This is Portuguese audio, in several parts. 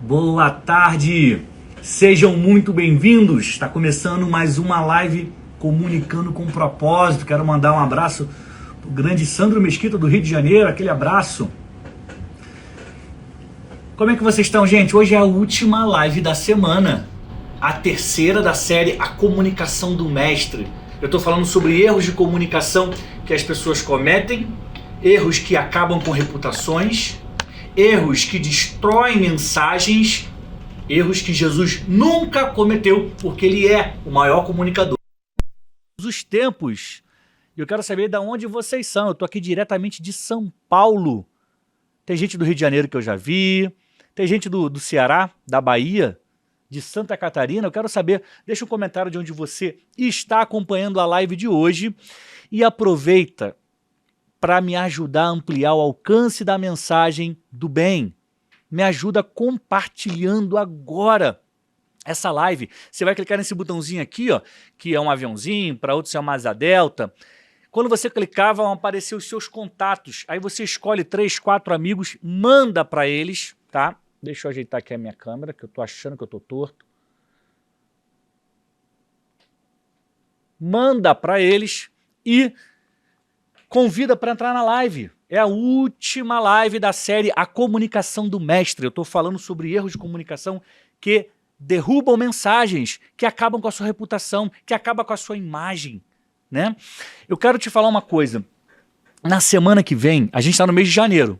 Boa tarde, sejam muito bem-vindos. Está começando mais uma live Comunicando com Propósito. Quero mandar um abraço para o grande Sandro Mesquita do Rio de Janeiro, aquele abraço. Como é que vocês estão, gente? Hoje é a última live da semana, a terceira da série A Comunicação do Mestre. Eu estou falando sobre erros de comunicação que as pessoas cometem, erros que acabam com reputações, erros que destroem mensagens, erros que Jesus nunca cometeu, porque ele é o maior comunicador dos tempos. E eu quero saber de onde vocês são. Eu estou aqui diretamente de São Paulo. Tem gente do Rio de Janeiro que eu já vi, tem gente do Ceará, da Bahia, de Santa Catarina. Eu quero saber, deixa um comentário de onde você está acompanhando a live de hoje e aproveita para me ajudar a ampliar o alcance da mensagem do bem. Me ajuda compartilhando agora essa live. Você vai clicar nesse botãozinho aqui, ó, que é um aviãozinho, para outros é uma asa delta. Quando você clicar, vão aparecer os seus contatos. Aí você escolhe 3, 4 amigos, manda para eles, tá? Deixa eu ajeitar aqui a minha câmera, que eu tô achando que eu tô torto. Manda para eles e convida para entrar na live. É a última live da série A Comunicação do Mestre. Eu estou falando sobre erros de comunicação que derrubam mensagens, que acabam com a sua reputação, que acabam com a sua imagem, né? Eu quero te falar uma coisa. Na semana que vem, a gente está no mês de janeiro.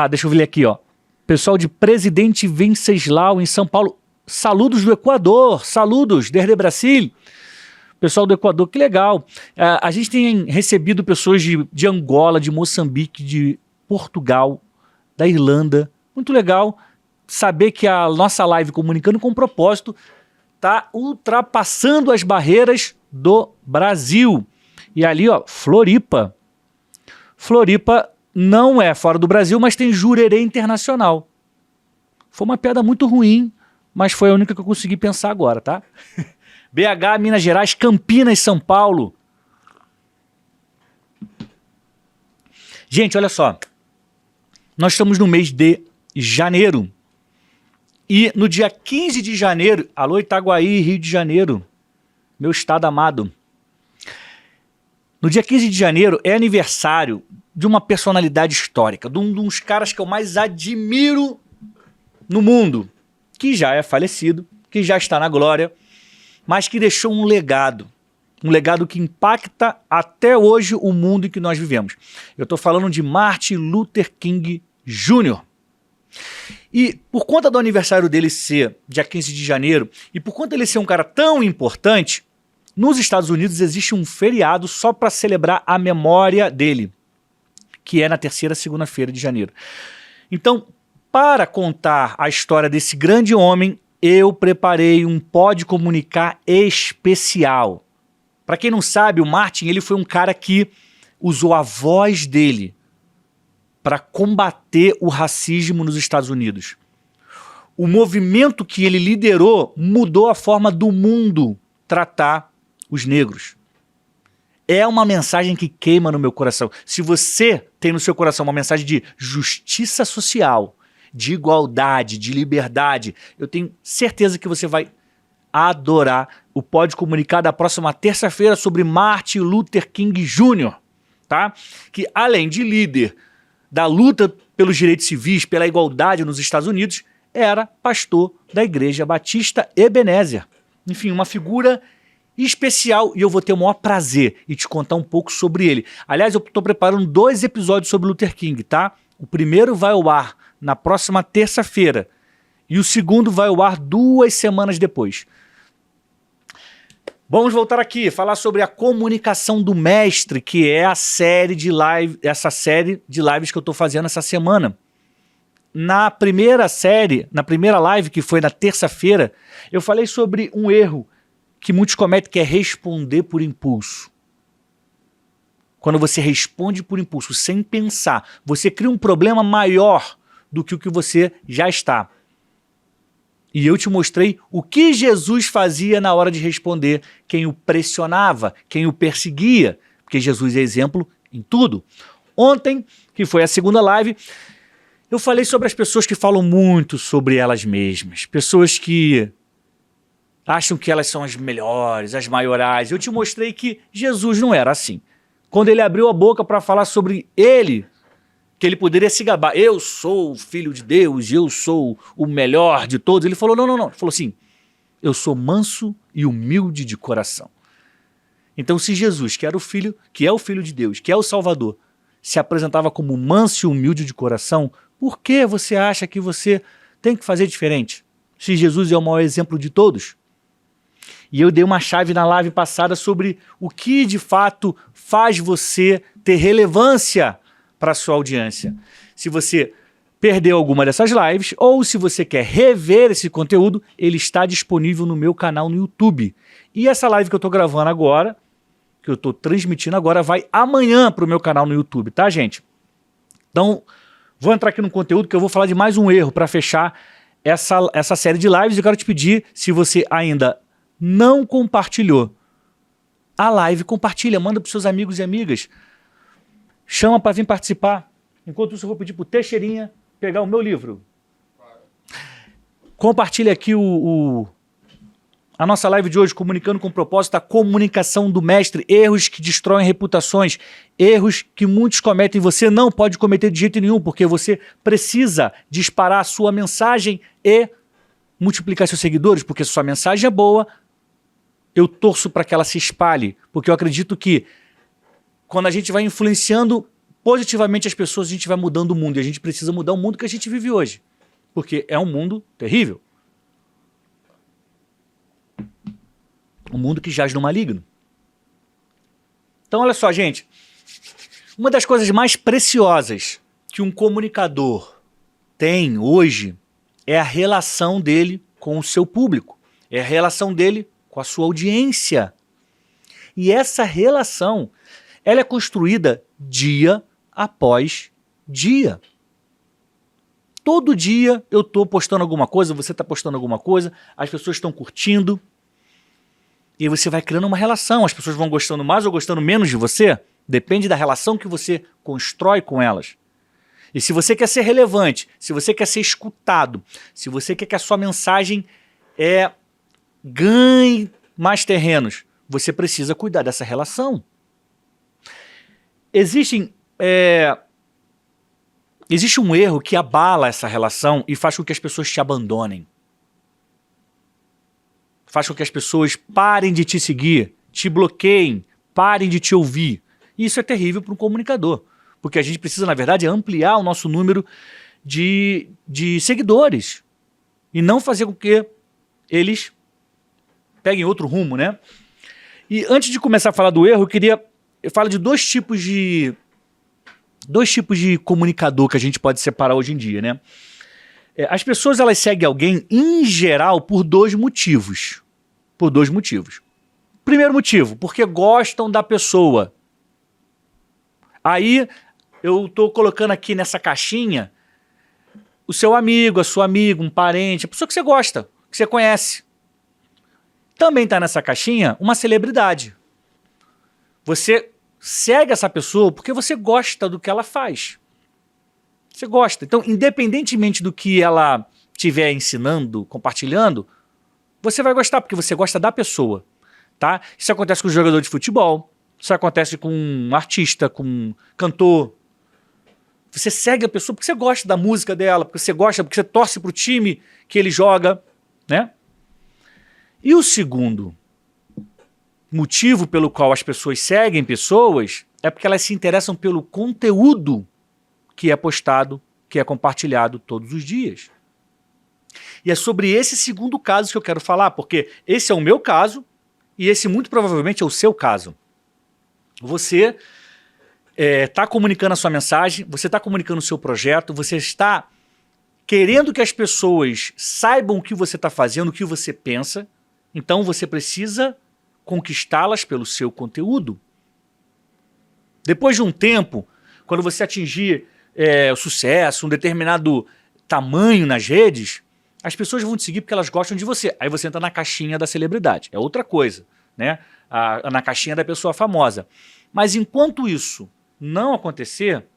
Deixa eu ver aqui, ó. Pessoal de Presidente Venceslau, em São Paulo. Saludos do Equador, saludos desde Brasil. Pessoal do Equador, que legal. A gente tem recebido pessoas de Angola, de Moçambique, de Portugal, da Irlanda. Muito legal saber que a nossa live Comunicando com Propósito está ultrapassando as barreiras do Brasil. E ali, ó, Floripa. Floripa não é fora do Brasil, mas tem Jurerê Internacional. Foi uma piada muito ruim, mas foi a única que eu consegui pensar agora, tá? BH, Minas Gerais, Campinas, São Paulo. Gente, olha só. Nós estamos no mês de janeiro. E no dia 15 de janeiro, alô Itaguaí, Rio de Janeiro, meu estado amado. No dia 15 de janeiro é aniversário de uma personalidade histórica, de um dos caras que eu mais admiro no mundo, que já é falecido, que já está na glória, mas que deixou um legado que impacta até hoje o mundo em que nós vivemos. Eu estou falando de Martin Luther King Jr. E por conta do aniversário dele ser dia 15 de janeiro, e por conta dele ser um cara tão importante, nos Estados Unidos existe um feriado só para celebrar a memória dele, que é na terceira segunda-feira de janeiro. Então, para contar a história desse grande homem, eu preparei um Pode Comunicar especial. Para quem não sabe, o Martin ele foi um cara que usou a voz dele para combater o racismo nos Estados Unidos. O movimento que ele liderou mudou a forma do mundo tratar os negros. É uma mensagem que queima no meu coração. Se você tem no seu coração uma mensagem de justiça social, de igualdade, de liberdade, eu tenho certeza que você vai adorar o Pode Comunicar da próxima terça-feira sobre Martin Luther King Jr., tá? Que além de líder da luta pelos direitos civis, pela igualdade nos Estados Unidos, era pastor da Igreja Batista Ebenezer. Enfim, uma figura especial, e eu vou ter o maior prazer em te contar um pouco sobre ele. Aliás, eu estou preparando 2 episódios sobre Luther King, tá? O primeiro vai ao ar na próxima terça-feira e o segundo vai ao ar 2 semanas depois. Vamos voltar aqui, falar sobre a Comunicação do Mestre, que é a série de live, essa série de lives que eu estou fazendo essa semana. Na primeira série, na primeira live, que foi na terça-feira, eu falei sobre um erro que muitos cometem, que é responder por impulso. Quando você responde por impulso, sem pensar, você cria um problema maior do que o que você já está. E eu te mostrei o que Jesus fazia na hora de responder, quem o pressionava, quem o perseguia, porque Jesus é exemplo em tudo. Ontem, que foi a segunda live, Eu falei sobre as pessoas que falam muito sobre elas mesmas, pessoas que acham que elas são as melhores, as maiorais. Eu te mostrei que Jesus não era assim. Quando ele abriu a boca para falar sobre ele, que ele poderia se gabar, eu sou o filho de Deus, eu sou o melhor de todos, ele falou, não. Ele falou assim, eu sou manso e humilde de coração. Então se Jesus, que é o filho de Deus, que é o Salvador, se apresentava como manso e humilde de coração, por que você acha que você tem que fazer diferente? Se Jesus é o maior exemplo de todos? E eu dei uma chave na live passada sobre o que de fato faz você ter relevância para a sua audiência. Se você perdeu alguma dessas lives ou se você quer rever esse conteúdo, ele está disponível no meu canal no YouTube. E essa live que eu estou gravando agora, que eu estou transmitindo agora, vai amanhã para o meu canal no YouTube, tá, gente? Então, vou entrar aqui no conteúdo que eu vou falar de mais um erro para fechar essa série de lives. Eu quero te pedir, se você ainda não compartilhou a live, compartilha, manda para os seus amigos e amigas. Chama para vir participar. Enquanto isso, eu vou pedir para o Teixeirinha pegar o meu livro. Compartilha aqui a nossa live de hoje, Comunicando com Propósito, a comunicação do mestre, erros que destroem reputações, erros que muitos cometem, você não pode cometer de jeito nenhum, porque você precisa disparar a sua mensagem e multiplicar seus seguidores, porque se sua mensagem é boa, eu torço para que ela se espalhe, porque eu acredito que quando a gente vai influenciando positivamente as pessoas, a gente vai mudando o mundo, e a gente precisa mudar o mundo que a gente vive hoje, porque é um mundo terrível. Um mundo que jaz no maligno. Então olha só, gente, uma das coisas mais preciosas que um comunicador tem hoje é a relação dele com o seu público, é a relação dele com a sua audiência. E essa relação, ela é construída dia após dia. Todo dia eu estou postando alguma coisa, você está postando alguma coisa, as pessoas estão curtindo, e aí você vai criando uma relação, as pessoas vão gostando mais ou gostando menos de você, depende da relação que você constrói com elas. E se você quer ser relevante, se você quer ser escutado, se você quer que a sua mensagem ganhe mais terrenos, você precisa cuidar dessa relação. Existe um erro que abala essa relação e faz com que as pessoas te abandonem. Faz com que as pessoas parem de te seguir, te bloqueiem, parem de te ouvir. E isso é terrível para um comunicador, porque a gente precisa, na verdade, ampliar o nosso número de seguidores e não fazer com que eles peguem outro rumo, né? E antes de começar a falar do erro, eu falo de dois tipos de comunicador que a gente pode separar hoje em dia, né? As pessoas, elas seguem alguém, em geral, por dois motivos. Por dois motivos. Primeiro motivo, porque gostam da pessoa. Aí, eu estou colocando aqui nessa caixinha o seu amigo, a sua amiga, um parente, a pessoa que você gosta, que você conhece. Também está nessa caixinha uma celebridade. Você segue essa pessoa porque você gosta do que ela faz. Você gosta. Então, independentemente do que ela estiver ensinando, compartilhando, você vai gostar, porque você gosta da pessoa. Tá? Isso acontece com um jogador de futebol, isso acontece com um artista, com um cantor. Você segue a pessoa porque você gosta da música dela, porque você torce para o time que ele joga, né? E o segundo motivo pelo qual as pessoas seguem pessoas é porque elas se interessam pelo conteúdo que é postado, que é compartilhado todos os dias. E é sobre esse segundo caso que eu quero falar, porque esse é o meu caso e esse muito provavelmente é o seu caso. Você está comunicando a sua mensagem, você está comunicando o seu projeto, você está querendo que as pessoas saibam o que você está fazendo, o que você pensa, então você precisa conquistá-las pelo seu conteúdo. Depois de um tempo, quando você atingir o sucesso, um determinado tamanho nas redes, as pessoas vão te seguir porque elas gostam de você. Aí você entra na caixinha da celebridade. É outra coisa, né? Na caixinha da pessoa famosa. Mas enquanto isso não acontecer,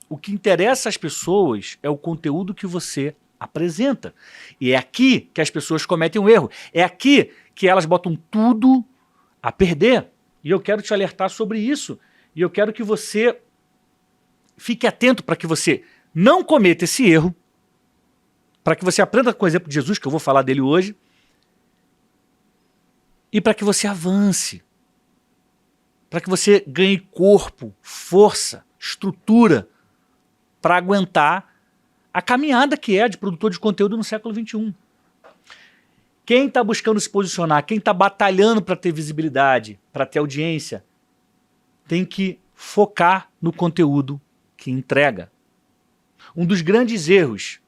O que interessa às pessoas é o conteúdo que você apresenta. E é aqui que as pessoas cometem um erro. É aqui que elas botam tudo a perder. E eu quero te alertar sobre isso. E eu quero que você fique atento para que você não cometa esse erro, para que você aprenda com o exemplo de Jesus, que eu vou falar dele hoje, e para que você avance, para que você ganhe corpo, força, estrutura, para aguentar a caminhada que é de produtor de conteúdo no século XXI. Quem está buscando se posicionar, quem está batalhando para ter visibilidade, para ter audiência, tem que focar no conteúdo que entrega. Um dos grandes erros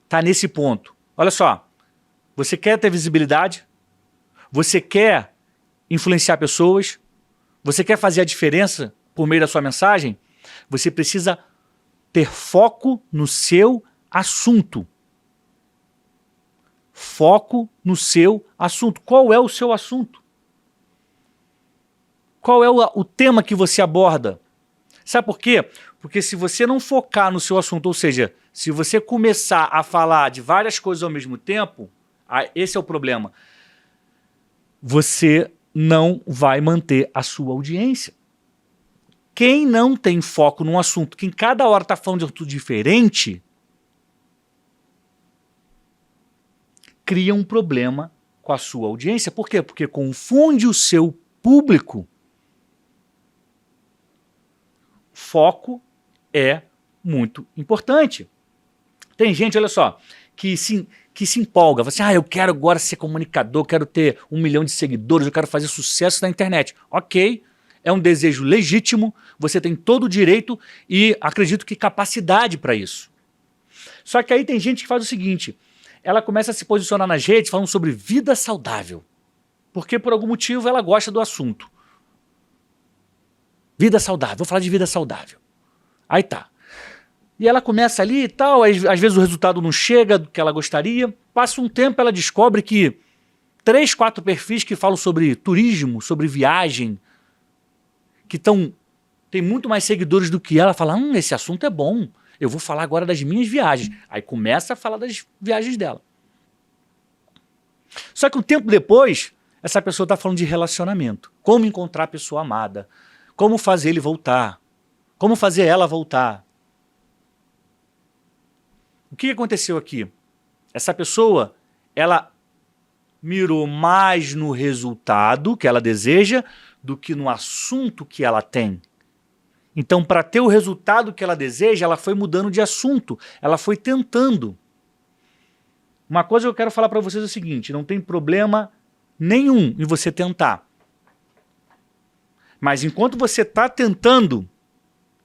está nesse ponto. Olha só, você quer ter visibilidade? Você quer influenciar pessoas? Você quer fazer a diferença por meio da sua mensagem? Você precisa ter foco no seu assunto. Foco no seu assunto. Qual é o seu assunto? Qual é o tema que você aborda? Sabe por quê? Porque se você não focar no seu assunto, ou seja, se você começar a falar de várias coisas ao mesmo tempo, esse é o problema. Você não vai manter a sua audiência. Quem não tem foco num assunto, que em cada hora está falando de um assunto diferente, cria um problema com a sua audiência. Por quê? Porque confunde o seu público. Foco é muito importante. Tem gente, olha só, que se empolga. Você, eu quero agora ser comunicador, quero ter 1 milhão de seguidores, eu quero fazer sucesso na internet. Ok, é um desejo legítimo, você tem todo o direito e acredito que capacidade para isso. Só que aí tem gente que faz o seguinte, ela começa a se posicionar nas redes falando sobre vida saudável, porque por algum motivo ela gosta do assunto. Vida saudável, vou falar de vida saudável. Aí tá. E ela começa ali e tal, às vezes o resultado não chega do que ela gostaria, passa um tempo ela descobre que 3, 4 perfis que falam sobre turismo, sobre viagem, que tem muito mais seguidores do que ela, fala, esse assunto é bom, eu vou falar agora das minhas viagens. Aí começa a falar das viagens dela. Só que um tempo depois, essa pessoa está falando de relacionamento. Como encontrar a pessoa amada, como fazer ele voltar, como fazer ela voltar. O que aconteceu aqui? Essa pessoa, ela mirou mais no resultado que ela deseja do que no assunto que ela tem. Então, para ter o resultado que ela deseja, ela foi mudando de assunto, ela foi tentando. Uma coisa que eu quero falar para vocês é o seguinte, não tem problema nenhum em você tentar. Mas enquanto você está tentando,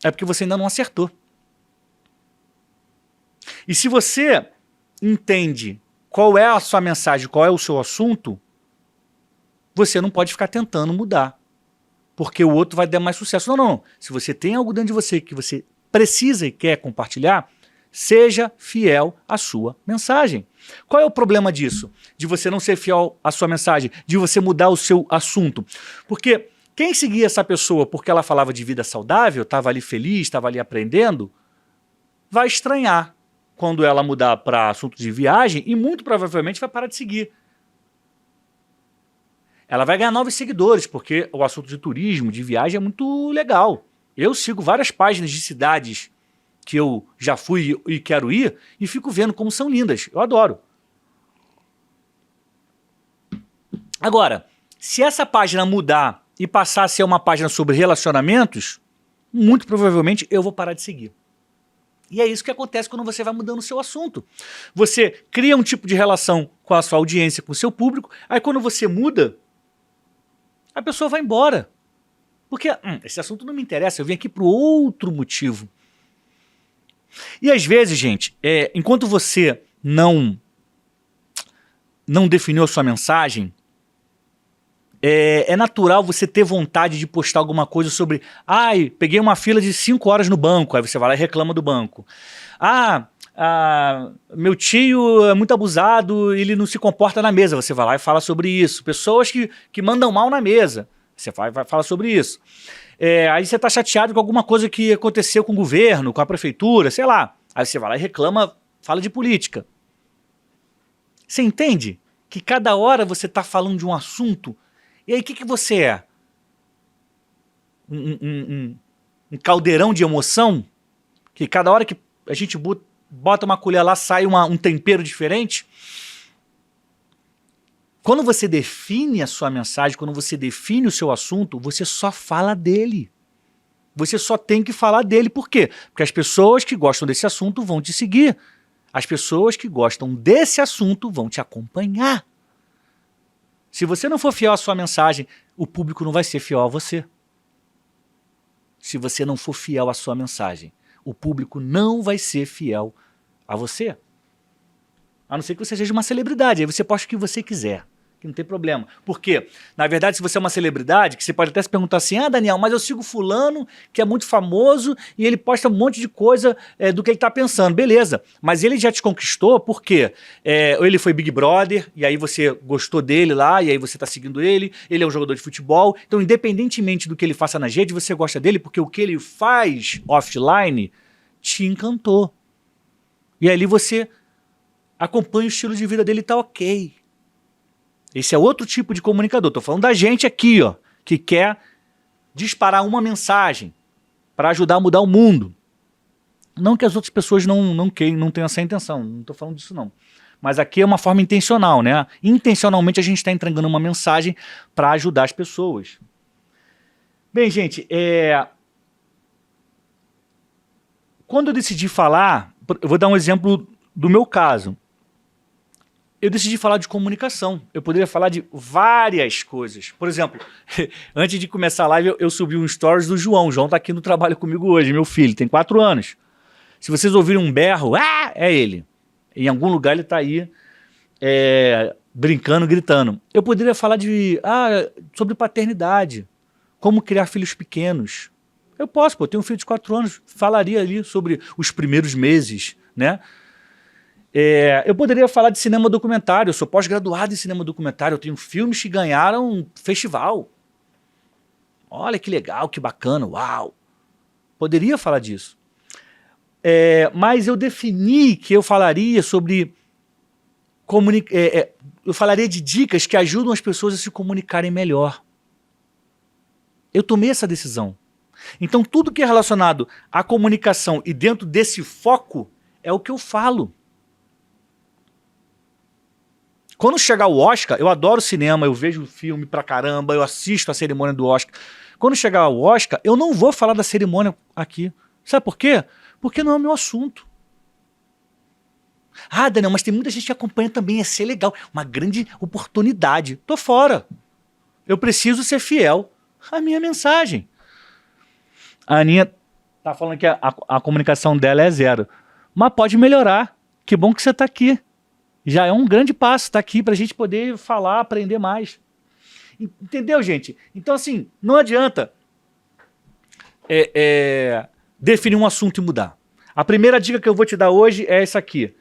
é porque você ainda não acertou. E se você entende qual é a sua mensagem, qual é o seu assunto, você não pode ficar tentando mudar, porque o outro vai dar mais sucesso. Não. Se você tem algo dentro de você que você precisa e quer compartilhar, seja fiel à sua mensagem. Qual é o problema disso? De você não ser fiel à sua mensagem, de você mudar o seu assunto. Porque quem seguia essa pessoa porque ela falava de vida saudável, estava ali feliz, estava ali aprendendo, vai estranhar quando ela mudar para assunto de viagem e muito provavelmente vai parar de seguir. Ela vai ganhar novos seguidores, porque o assunto de turismo, de viagem é muito legal. Eu sigo várias páginas de cidades que eu já fui e quero ir e fico vendo como são lindas. Eu adoro. Agora, se essa página mudar e passar a ser uma página sobre relacionamentos, muito provavelmente eu vou parar de seguir. E é isso que acontece quando você vai mudando o seu assunto. Você cria um tipo de relação com a sua audiência, com o seu público, aí quando você muda, a pessoa vai embora. Porque esse assunto não me interessa, eu vim aqui por outro motivo. E às vezes, gente, enquanto você não definiu a sua mensagem, é natural você ter vontade de postar alguma coisa sobre peguei uma fila de 5 horas no banco, aí você vai lá e reclama do banco. Meu tio é muito abusado, ele não se comporta na mesa, você vai lá e fala sobre isso. Pessoas que mandam mal na mesa, você vai falar sobre isso. Aí você tá chateado com alguma coisa que aconteceu com o governo, com a prefeitura, sei lá. Aí você vai lá e reclama, fala de política. Você entende que cada hora você tá falando de um assunto, e aí o que você é? Um caldeirão de emoção? Que cada hora que a gente bota uma colher lá, sai um tempero diferente? Quando você define a sua mensagem, quando você define o seu assunto, você só fala dele. Você só tem que falar dele. Por quê? Porque as pessoas que gostam desse assunto vão te seguir. As pessoas que gostam desse assunto vão te acompanhar. Se você não for fiel à sua mensagem, o público não vai ser fiel a você. Se você não for fiel à sua mensagem, o público não vai ser fiel a você. A não ser que você seja uma celebridade, aí você posta o que você quiser, que não tem problema. Por quê? Na verdade, se você é uma celebridade, que você pode até se perguntar assim, Daniel, mas eu sigo fulano, que é muito famoso, e ele posta um monte de coisa do que ele tá pensando. Beleza, mas ele já te conquistou, por quê? Ele foi Big Brother, e aí você gostou dele lá, e aí você tá seguindo ele é um jogador de futebol, então independentemente do que ele faça nas redes, você gosta dele, porque o que ele faz offline te encantou. E ali você acompanha o estilo de vida dele e tá ok. Esse é outro tipo de comunicador. Tô falando da gente aqui, ó, que quer disparar uma mensagem para ajudar a mudar o mundo. Não que as outras pessoas não tenham essa intenção, não tô falando disso não. Mas aqui é uma forma intencional, né? Intencionalmente a gente está entregando uma mensagem para ajudar as pessoas. Bem, gente, quando eu decidi falar, eu vou dar um exemplo do meu caso. Eu decidi falar de comunicação. Eu poderia falar de várias coisas. Por exemplo, antes de começar a live, eu subi um stories do João. O João tá aqui no trabalho comigo hoje, meu filho, tem 4 anos. Se vocês ouvirem um berro, é ele. Em algum lugar ele tá aí brincando, gritando. Eu poderia falar sobre paternidade, como criar filhos pequenos. Eu posso, eu tenho um filho de 4 anos, falaria ali sobre os primeiros meses, né? Eu poderia falar de cinema documentário, eu sou pós-graduado em cinema documentário, eu tenho filmes que ganharam um festival. Olha que legal, que bacana, uau. Poderia falar disso. Mas eu defini que eu falaria sobre... eu falaria de dicas que ajudam as pessoas a se comunicarem melhor. Eu tomei essa decisão. Então tudo que é relacionado à comunicação e dentro desse foco é o que eu falo. Quando chegar o Oscar, eu adoro cinema, eu vejo filme pra caramba, eu assisto a cerimônia do Oscar. Quando chegar o Oscar, eu não vou falar da cerimônia aqui. Sabe por quê? Porque não é o meu assunto. Daniel, mas tem muita gente que acompanha também, ia ser legal, uma grande oportunidade. Tô fora. Eu preciso ser fiel à minha mensagem. A Aninha tá falando que a comunicação dela é 0. Mas pode melhorar. Que bom que você tá aqui. Já é um grande passo estar aqui para a gente poder falar, aprender mais. Entendeu, gente? Então, assim, não adianta definir um assunto e mudar. A primeira dica que eu vou te dar hoje é essa aqui.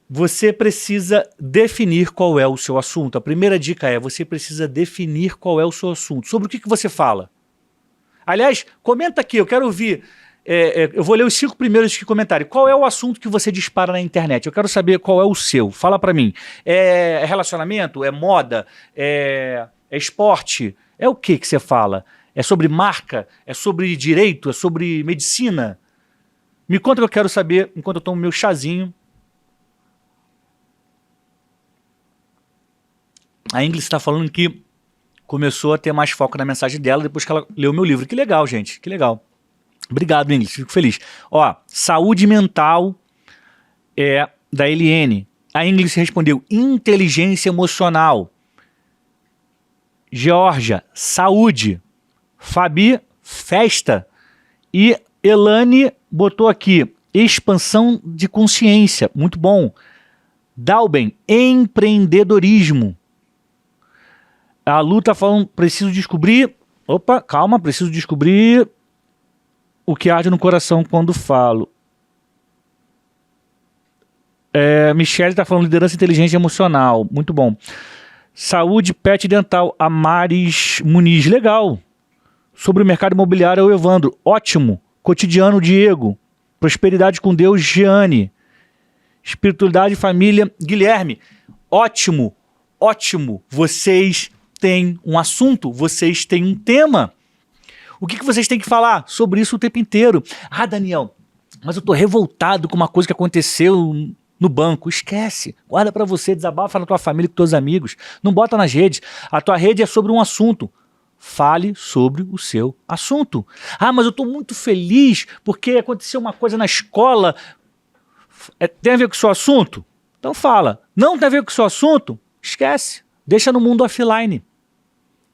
Você precisa definir qual é o seu assunto. A primeira dica você precisa definir qual é o seu assunto. Sobre o que você fala. Aliás, comenta aqui, eu quero ouvir... eu vou ler os 5 primeiros que comentarem. Qual é o assunto que você dispara na internet? Eu quero saber qual é o seu. Fala pra mim. É relacionamento? É moda? É esporte? É o que você fala? É sobre marca? É sobre direito? É sobre medicina? Me conta que eu quero saber enquanto eu tomo meu chazinho. A Ingrid está falando que começou a ter mais foco na mensagem dela depois que ela leu meu livro. Que legal, gente. Que legal. Obrigado, Ingrid, fico feliz. Saúde mental da Eliane. A Ingrid respondeu, inteligência emocional. Georgia, saúde. Fabi, festa. E Elane botou aqui, expansão de consciência. Muito bom. Dalben, empreendedorismo. A Lu tá falando, preciso descobrir... Opa, calma, preciso descobrir... o que arde no coração quando falo. Michele está falando liderança inteligente e emocional. Muito bom. Saúde Pet Dental, a Maris Muniz, legal. Sobre o mercado imobiliário, é o Evandro, ótimo. Cotidiano, Diego. Prosperidade com Deus, Jeane. Espiritualidade e família, Guilherme. Ótimo, ótimo. Vocês têm um assunto, vocês têm um tema. O que vocês têm que falar sobre isso o tempo inteiro? Ah, Daniel, mas eu tô revoltado com uma coisa que aconteceu no banco. Esquece. Guarda pra você, desabafa na tua família, com teus amigos. Não bota nas redes. A tua rede é sobre um assunto. Fale sobre o seu assunto. Ah, mas eu tô muito feliz porque aconteceu uma coisa na escola. Tem a ver com o seu assunto? Então fala. Não tem a ver com o seu assunto? Esquece. Deixa no mundo offline.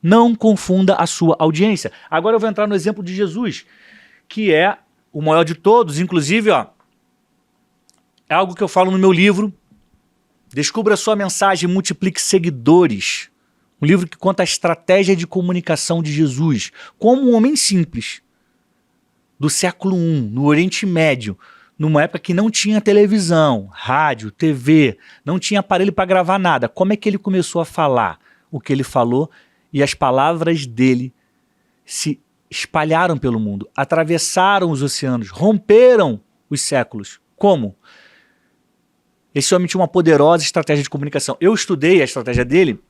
Não confunda a sua audiência. Agora eu vou entrar no exemplo de Jesus, que é o maior de todos. Inclusive, ó, é algo que eu falo no meu livro, Descubra a Sua Mensagem e Multiplique Seguidores. Um livro que conta a estratégia de comunicação de Jesus, como um homem simples, do século I, no Oriente Médio, numa época que não tinha televisão, rádio, TV, não tinha aparelho para gravar nada. Como é que ele começou a falar o que ele falou e as palavras dele se espalharam pelo mundo, atravessaram os oceanos, romperam os séculos. Como? Esse homem tinha uma poderosa estratégia de comunicação. Eu estudei a estratégia dele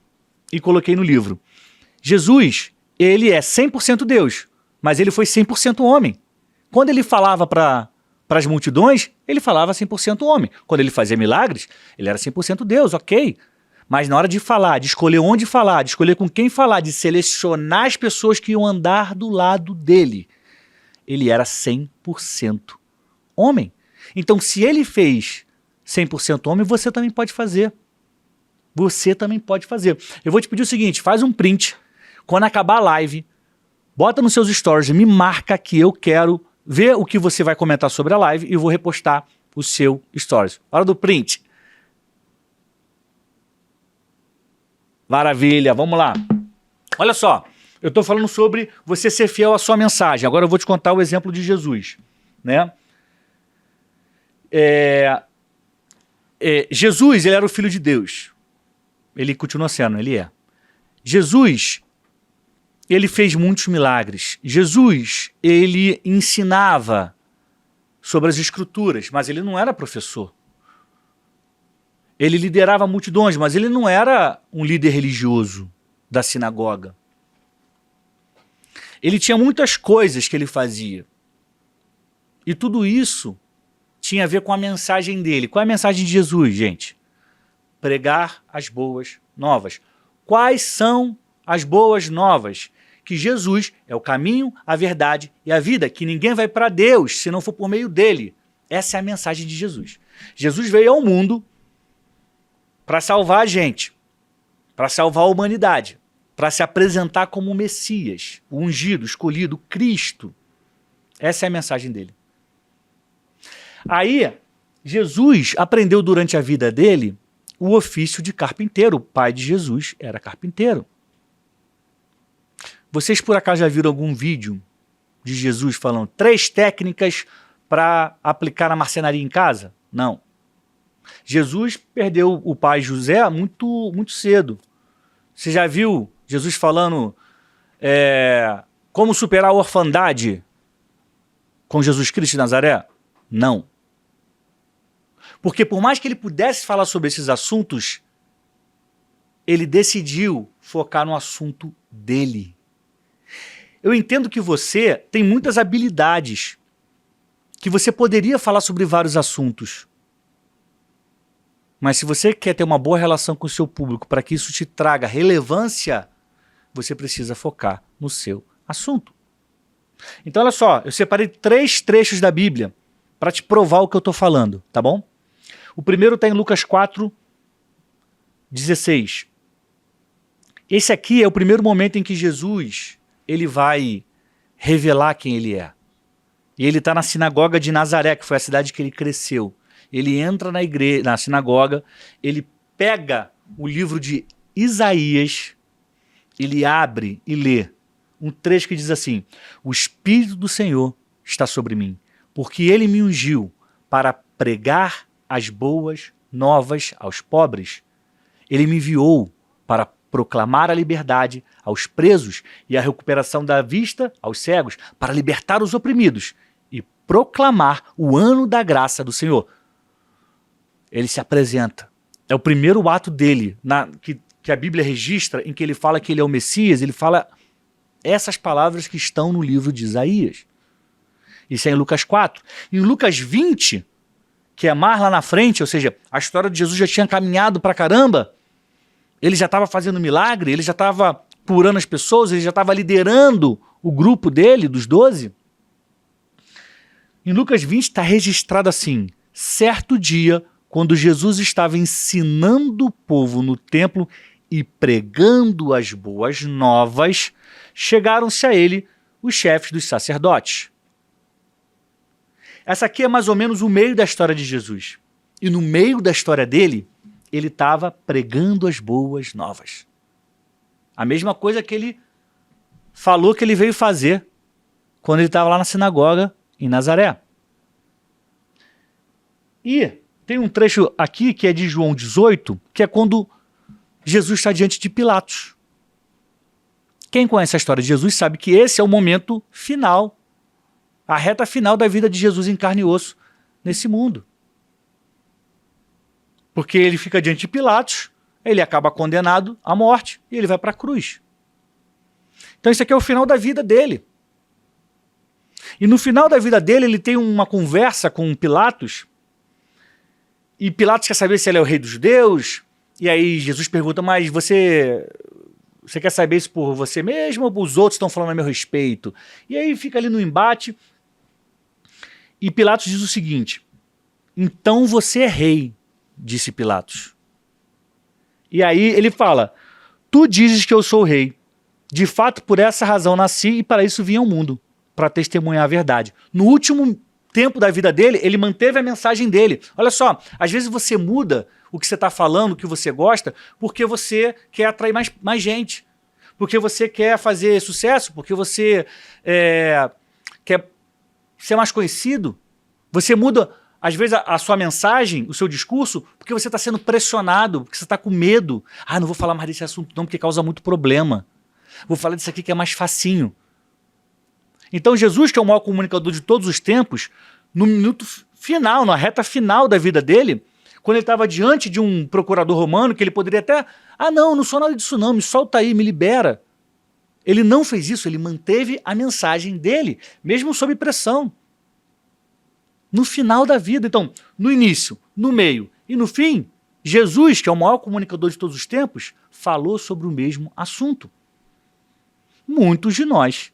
e coloquei no livro. Jesus, ele é 100% Deus, mas ele foi 100% homem. Quando ele falava para as multidões, ele falava 100% homem. Quando ele fazia milagres, ele era 100% Deus, ok. Mas na hora de falar, de escolher onde falar, de escolher com quem falar, de selecionar as pessoas que iam andar do lado dele, ele era 100% homem. Então, se ele fez 100% homem, você também pode fazer. Você também pode fazer. Eu vou te pedir o seguinte, faz um print, quando acabar a live, bota nos seus stories, me marca que eu quero ver o que você vai comentar sobre a live e eu vou repostar o seu stories. Hora do print. Maravilha, vamos lá. Olha só, eu estou falando sobre você ser fiel à sua mensagem. Agora eu vou te contar o exemplo de Jesus, né? Jesus, ele era o Filho de Deus. Ele continua sendo, ele é. Jesus, ele fez muitos milagres. Jesus, ele ensinava sobre as Escrituras, mas ele não era professor. Ele liderava multidões, mas ele não era um líder religioso da sinagoga. Ele tinha muitas coisas que ele fazia. E tudo isso tinha a ver com a mensagem dele. Qual é a mensagem de Jesus, gente? Pregar as boas novas. Quais são as boas novas? Que Jesus é o caminho, a verdade e a vida, que ninguém vai para Deus se não for por meio dele. Essa é a mensagem de Jesus. Jesus veio ao mundo para salvar a gente, para salvar a humanidade, para se apresentar como o Messias, o ungido, o escolhido, o Cristo. Essa é a mensagem dele. Aí, Jesus aprendeu durante a vida dele o ofício de carpinteiro. O pai de Jesus era carpinteiro. Vocês por acaso já viram algum vídeo de Jesus falando 3 técnicas para aplicar na marcenaria em casa? Não. Jesus perdeu o pai José muito cedo. Você já viu Jesus falando como superar a orfandade com Jesus Cristo de Nazaré? Não. Porque por mais que ele pudesse falar sobre esses assuntos, ele decidiu focar no assunto dele. Eu entendo que você tem muitas habilidades, que você poderia falar sobre vários assuntos. Mas se você quer ter uma boa relação com o seu público, para que isso te traga relevância, você precisa focar no seu assunto. Então olha só, eu separei 3 trechos da Bíblia para te provar o que eu estou falando, tá bom? O primeiro está em Lucas 4:16. Esse aqui é o primeiro momento em que Jesus ele vai revelar quem ele é. E ele está na sinagoga de Nazaré, que foi a cidade que ele cresceu. Ele entra na sinagoga, ele pega o livro de Isaías, ele abre e lê um trecho que diz assim: o Espírito do Senhor está sobre mim, porque ele me ungiu para pregar as boas novas aos pobres. Ele me enviou para proclamar a liberdade aos presos e a recuperação da vista aos cegos, para libertar os oprimidos e proclamar o ano da graça do Senhor. Ele se apresenta. É o primeiro ato dele, que a Bíblia registra, em que ele fala que ele é o Messias, ele fala essas palavras que estão no livro de Isaías. Isso é em Lucas 4. Em Lucas 20, que é mais lá na frente, ou seja, a história de Jesus já tinha caminhado pra caramba, ele já estava fazendo milagre, ele já estava curando as pessoas, ele já estava liderando o grupo dele, dos 12. Em Lucas 20 está registrado assim: certo dia, quando Jesus estava ensinando o povo no templo e pregando as boas novas, chegaram-se a ele os chefes dos sacerdotes. Essa aqui é mais ou menos o meio da história de Jesus. E no meio da história dele, ele estava pregando as boas novas. A mesma coisa que ele falou que ele veio fazer quando ele estava lá na sinagoga em Nazaré. E tem um trecho aqui que é de João 18, que é quando Jesus está diante de Pilatos. Quem conhece a história de Jesus sabe que esse é o momento final, a reta final da vida de Jesus em carne e osso nesse mundo. Porque ele fica diante de Pilatos, ele acaba condenado à morte e ele vai para a cruz. Então esse aqui é o final da vida dele. E no final da vida dele, ele tem uma conversa com Pilatos, e Pilatos quer saber se ele é o rei dos judeus, e aí Jesus pergunta, mas você quer saber isso por você mesmo ou os outros estão falando a meu respeito? E aí fica ali no embate, e Pilatos diz o seguinte: então você é rei, disse Pilatos. E aí ele fala, tu dizes que eu sou o rei. De fato, por essa razão nasci e para isso vim ao mundo, para testemunhar a verdade. No último tempo da vida dele, ele manteve a mensagem dele. Olha só, às vezes você muda o que você está falando, o que você gosta, porque você quer atrair mais gente, porque você quer fazer sucesso, porque você quer ser mais conhecido. Você muda, às vezes, a sua mensagem, o seu discurso, porque você está sendo pressionado, porque você está com medo. Ah, não vou falar mais desse assunto não, porque causa muito problema. Vou falar disso aqui que é mais facinho. Então Jesus, que é o maior comunicador de todos os tempos, no minuto final, na reta final da vida dele, quando ele estava diante de um procurador romano, que ele poderia até, não sou nada disso não, me solta aí, me libera. Ele não fez isso, ele manteve a mensagem dele, mesmo sob pressão. No final da vida, então, no início, no meio e no fim, Jesus, que é o maior comunicador de todos os tempos, falou sobre o mesmo assunto. Muitos de nós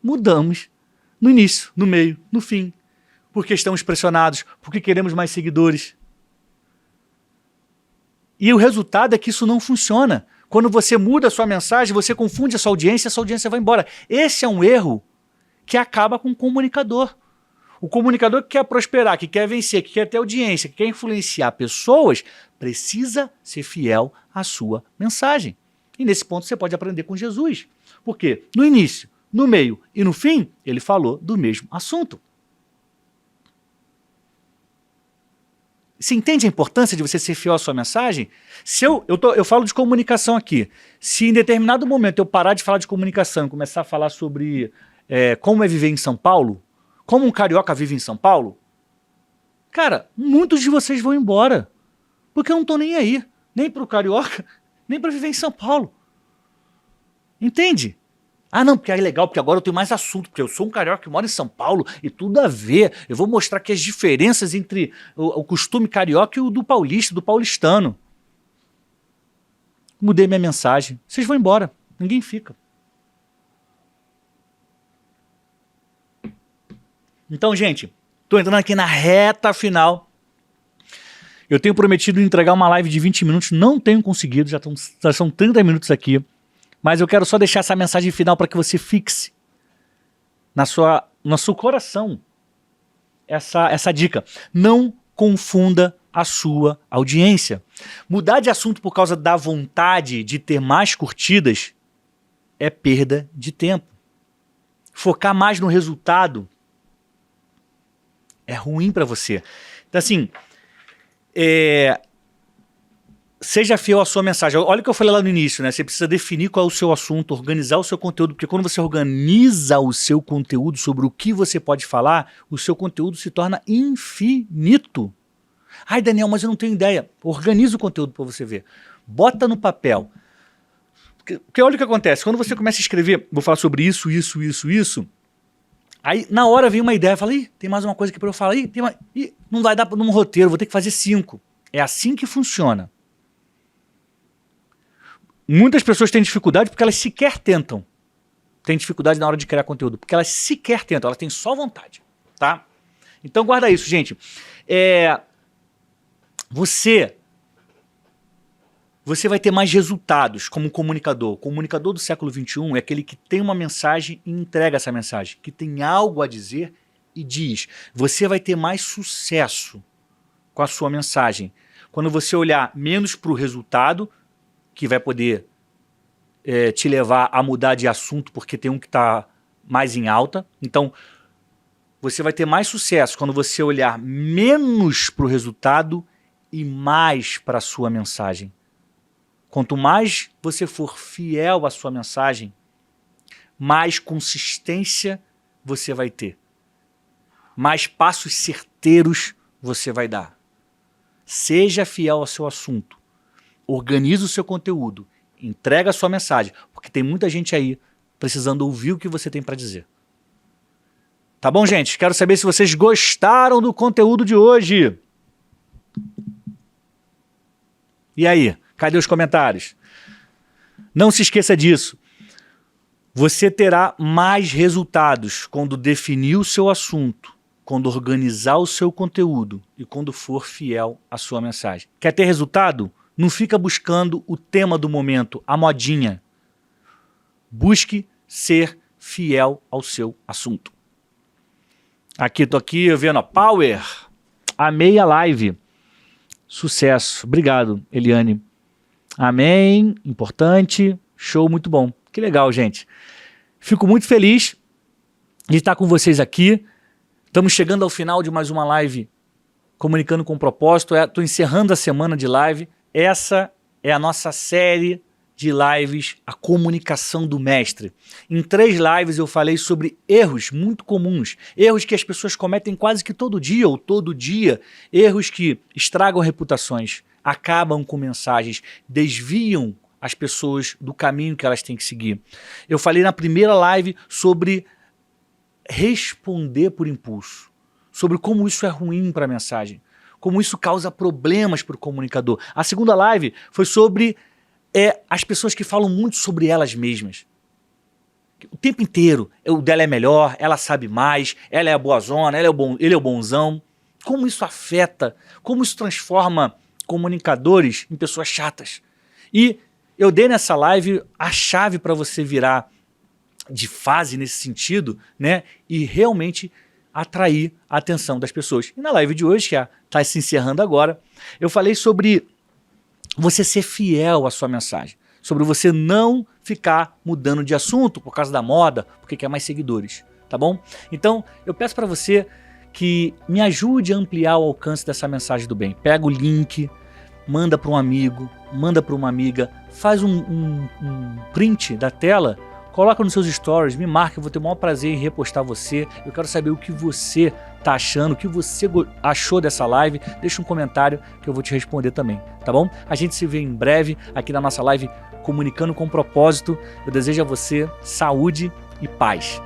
mudamos no início, no meio, no fim, porque estamos pressionados, porque queremos mais seguidores. E o resultado é que isso não funciona. Quando você muda a sua mensagem, você confunde a sua audiência vai embora. Esse é um erro que acaba com o comunicador. O comunicador que quer prosperar, que quer vencer, que quer ter audiência, que quer influenciar pessoas, precisa ser fiel à sua mensagem. E nesse ponto você pode aprender com Jesus. Porque no início, no meio e no fim, ele falou do mesmo assunto. Você entende a importância de você ser fiel à sua mensagem? Se eu falo de comunicação aqui. Se em determinado momento eu parar de falar de comunicação e começar a falar sobre como é viver em São Paulo, como um carioca vive em São Paulo, cara, muitos de vocês vão embora. Porque eu não estou nem aí. Nem para o carioca, nem para viver em São Paulo. Entende? Não, porque é legal, porque agora eu tenho mais assunto, porque eu sou um carioca que mora em São Paulo e tudo a ver. Eu vou mostrar aqui as diferenças entre o costume carioca e o do paulista, do paulistano. Mudei minha mensagem. Vocês vão embora. Ninguém fica. Então, gente, estou entrando aqui na reta final. Eu tenho prometido entregar uma live de 20 minutos, não tenho conseguido, já são 30 minutos aqui. Mas eu quero só deixar essa mensagem final para que você fixe no seu coração essa dica. Não confunda a sua audiência. Mudar de assunto por causa da vontade de ter mais curtidas é perda de tempo. Focar mais no resultado é ruim para você. Então assim, seja fiel à sua mensagem. Olha o que eu falei lá no início, né? Você precisa definir qual é o seu assunto, organizar o seu conteúdo, porque quando você organiza o seu conteúdo sobre o que você pode falar, o seu conteúdo se torna infinito. Ai, Daniel, mas eu não tenho ideia. Organiza o conteúdo para você ver. Bota no papel. Porque olha o que acontece. Quando você começa a escrever, vou falar sobre isso, aí na hora vem uma ideia, fala, ih, tem mais uma coisa aqui para eu falar, ih, não vai dar num roteiro, vou ter que fazer 5. É assim que funciona. Muitas pessoas têm dificuldade porque elas sequer tentam. Têm dificuldade na hora de criar conteúdo, porque elas sequer tentam, elas têm só vontade, tá? Então guarda isso, gente. Você vai ter mais resultados como comunicador. O comunicador do século XXI é aquele que tem uma mensagem e entrega essa mensagem, que tem algo a dizer e diz. Você vai ter mais sucesso com a sua mensagem quando você olhar menos para o resultado, que vai poder te levar a mudar de assunto porque tem um que está mais em alta. Então, você vai ter mais sucesso quando você olhar menos para o resultado e mais para a sua mensagem. Quanto mais você for fiel à sua mensagem, mais consistência você vai ter. Mais passos certeiros você vai dar. Seja fiel ao seu assunto. Organize o seu conteúdo. Entrega a sua mensagem. Porque tem muita gente aí precisando ouvir o que você tem para dizer. Tá bom, gente? Quero saber se vocês gostaram do conteúdo de hoje. E aí? Cadê os comentários? Não se esqueça disso. Você terá mais resultados quando definir o seu assunto, quando organizar o seu conteúdo e quando for fiel à sua mensagem. Quer ter resultado? Não fica buscando o tema do momento, a modinha. Busque ser fiel ao seu assunto. Tô aqui vendo a Power. Amei a live. Sucesso. Obrigado, Eliane. Amém. Importante. Show, muito bom. Que legal, gente. Fico muito feliz de estar com vocês aqui. Estamos chegando ao final de mais uma live Comunicando com Propósito. Estou encerrando a semana de live. Essa é a nossa série de lives, a comunicação do mestre. Em 3 lives eu falei sobre erros muito comuns, erros que as pessoas cometem quase que todo dia ou todo dia, erros que estragam reputações, acabam com mensagens, desviam as pessoas do caminho que elas têm que seguir. Eu falei na primeira live sobre responder por impulso, sobre como isso é ruim para a mensagem, como isso causa problemas para o comunicador. A segunda live foi sobre as pessoas que falam muito sobre elas mesmas. O tempo inteiro, o dela é melhor, ela sabe mais, ela é a boazona, ele é o bonzão. Como isso afeta, como isso transforma comunicadores em pessoas chatas. E eu dei nessa live a chave para você virar de fase nesse sentido, né? E realmente atrair a atenção das pessoas. E na live de hoje, que está se encerrando agora, eu falei sobre você ser fiel à sua mensagem, sobre você não ficar mudando de assunto por causa da moda, porque quer mais seguidores, tá bom? Então, eu peço para você que me ajude a ampliar o alcance dessa mensagem do bem. Pega o link, manda para um amigo, manda para uma amiga, faz um print da tela, coloca nos seus stories, me marca, eu vou ter o maior prazer em repostar você. Eu quero saber o que você tá achando, o que você achou dessa live. Deixa um comentário que eu vou te responder também, tá bom? A gente se vê em breve aqui na nossa live Comunicando com Propósito. Eu desejo a você saúde e paz.